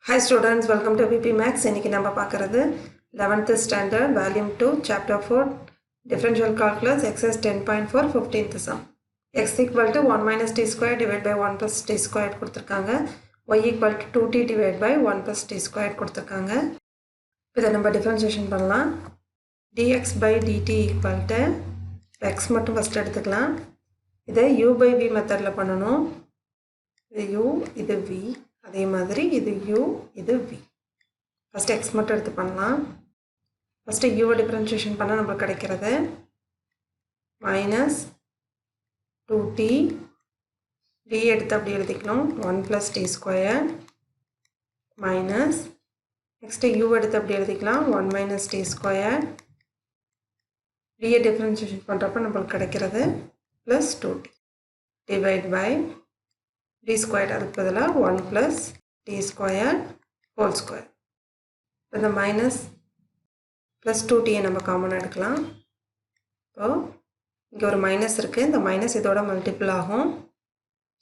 Hi students, welcome to VPMaths. இன்னைக்கு நம்ம பார்க்கிறது 11th standard volume 2 chapter 4 differential calculus exercise 10.4 15th sum. X equal to 1 minus t squared divided by 1 plus t squared கொடுத்திருக்காங்க. Y equal to 2t divided by 1 plus t squared கொடுத்திருக்காங்க. இதை நம்ம differentiation பண்ணலாம். dx by dt equal to x மட்டும் first எடுத்துக்கலாம். இதை u by v மெத்தட்ல பண்ணணும். இது u, இது v. அதே மாதிரி இது u, இது v. ஃபர்ஸ்ட் x மட்டும் எடுத்து பண்ணலாம். ஃபர்ஸ்ட் u டிஃபரன்ஷியேஷன் பண்ணா நமக்கு கிடைக்கிறது minus 2t v எடுத்து அப்படி எழுதிக்கணும் 1 plus t square minus next u எடுத்து அப்படி எழுதிக்கலாம் 1 minus t square v differentiation பண்றப்ப நமக்கு கிடைக்கிறது plus 2t divide by d squared அதுக்கு பதிலா 1 plus t squared whole square. இந்த minus plus 2t நம்ம காமனா எடுக்கலாம். இப்போ இங்க ஒரு மைனஸ் இருக்கு. இந்த மைனஸ் இதோட மல்டிபிள் ஆகும்.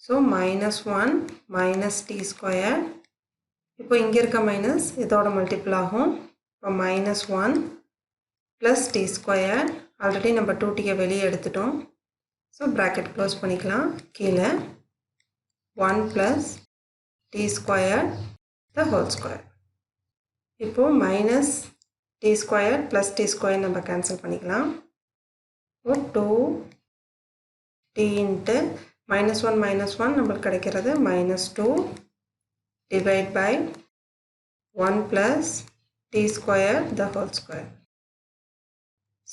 So minus 1 minus t squared. இப்போ இங்க இருக்க மைனஸ் இதோட மல்டிபிள் ஆகும். இப்போ minus 1 plus t squared. Already நம்ம 2t வெளியே எடுத்துட்டோம். So bracket க்ளோஸ் பண்ணிக்கலாம். கீழே 1 plus t squared the whole square. இப்போ minus t squared plus t squared நம்ம cancel பண்ணிக்கலாம். இப்போ 2t into minus 1 நம்மளுக்கு கிடைக்கிறது minus 2 divide by 1 plus t squared the whole square.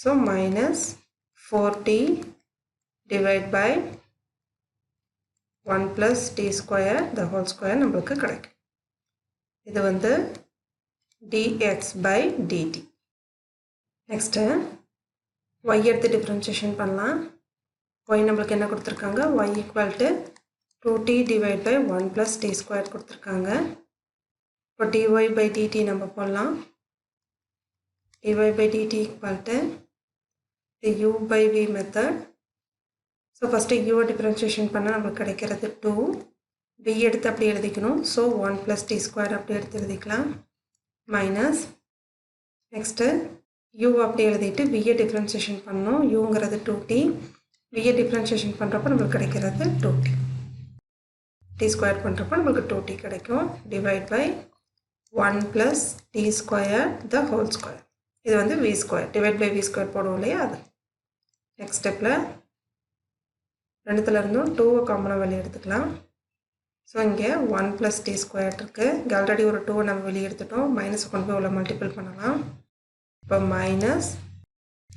So minus 4t divide by 1 plus t square the whole square நம்மளுக்கு கிடைக்கும். இது வந்து dx by dt. Next y எடுத்து differentiation பண்ணலாம். y நம்மளுக்கு என்ன கொடுத்திருக்காங்க? y equal to 2t divided by 1 plus t square கொடுத்திருக்காங்க. இப்போ dy by dt நம்ம போடலாம். dy by dt equal to the u by v method. So first u differentiation பண்ணா நமக்கு கிடைக்கிறது 2 v எடுத்து அப்படி எழுதிக்கணும். So 1 plus t square அப்படி எடுத்து எழுதிக்கலாம் minus next u அப்படி எழுதிட்டு v differentiation பண்ணனும். uங்கிறது 2t v differentiation பண்றப்ப நமக்கு கிடைக்கிறது 2t t square பண்றப்ப நமக்கு 2t கிடைக்கும் divide by 1 plus t square the whole square. இது வந்து v square divide by v square போடுவோம் இல்லையா அது. next stepல ரெண்டுத்துல இருந்தும் 2 காமனா வெளிய எடுத்துக்கலாம். சோ இங்க 1 plus t squared இருக்கு. இங்க ஆல்ரெடி ஒரு 2 நம்ம வெளிய எடுத்துட்டோம். மைனஸ் கொண்டு போய் உள்ள மல்டிபிள் பண்ணலாம். இப்போ minus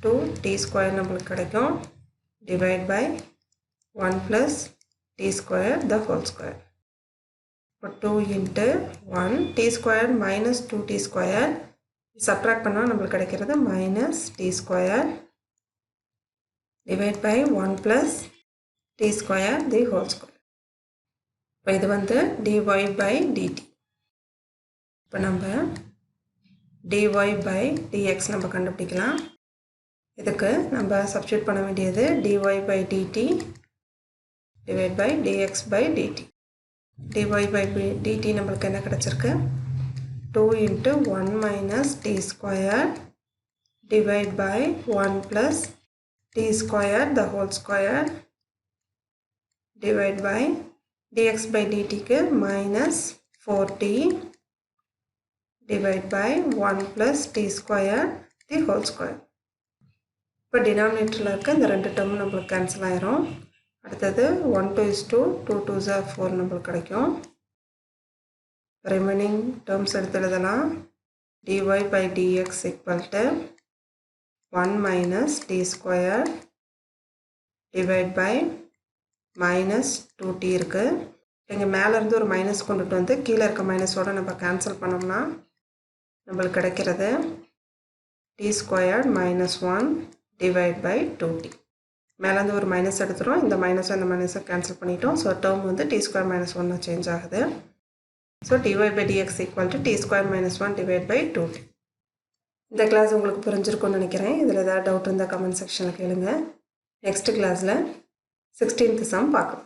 2t squared நமக்கு கிடைக்கும் divide by 1 plus t squared the whole square. இப்போ 2 into 1 t squared minus 2t squared subtract பண்ணா நமக்கு கிடைக்கிறது minus t squared divide by 1 plus t square the whole square. இப்போ இது வந்து dy by dt. இப்போ நம்ம dy by dx நம்ம கண்டுபிடிக்கலாம். இதுக்கு நம்ம சப்ஸ்டிட்யூட் பண்ண வேண்டியது dy by dt divided by dx by dt. dy by dt நமக்கு என்ன கிடைச்சிருக்கு? 2 into 1 minus t square divided by 1 plus t square the whole square divide by dx by dt க்கு minus 4t divide by 1 plus t square the whole square. இப்போ denominatorல இருக்க இந்த ரெண்டு term நமக்கு cancel ஆயிரும். அடுத்தது 1 2 is 2 2 2s are 4 நமக்கு கிடைக்கும். ரிமைனிங் டேர்ம்ஸ் எடுத்து எழுதலாம். dy by dx equal to 1 minus t square divide by minus 2t இருக்கு. இங்க மேல இருந்து ஒரு மைனஸ் கொண்டுட்டு வந்து கீழ இருக்க மைனஸோட நம்ம கேன்சல் பண்ணோம்னா நமக்கு கிடைக்கிறது t squared minus 1 divide by 2t. மேல இருந்து ஒரு மைனஸ் எடுத்துறோம். இந்த மைனஸ் அந்த மைனஸை கேன்சல் பண்ணிட்டோம். சோ டேர்ம் வந்து t squared minus 1 சேஞ்ச் ஆகுது. So dy by dx equal to t squared minus 1 divided by 2t. இந்த கிளாஸ் உங்களுக்கு புரிஞ்சிருக்கும்னு நினைக்கிறேன். இதுல ஏதாவது டவுட் இருந்தா கமெண்ட் செக்ஷன்ல கேளுங்க. நெக்ஸ்ட் கிளாஸ்ல 16th sum பார்க்கலாம்.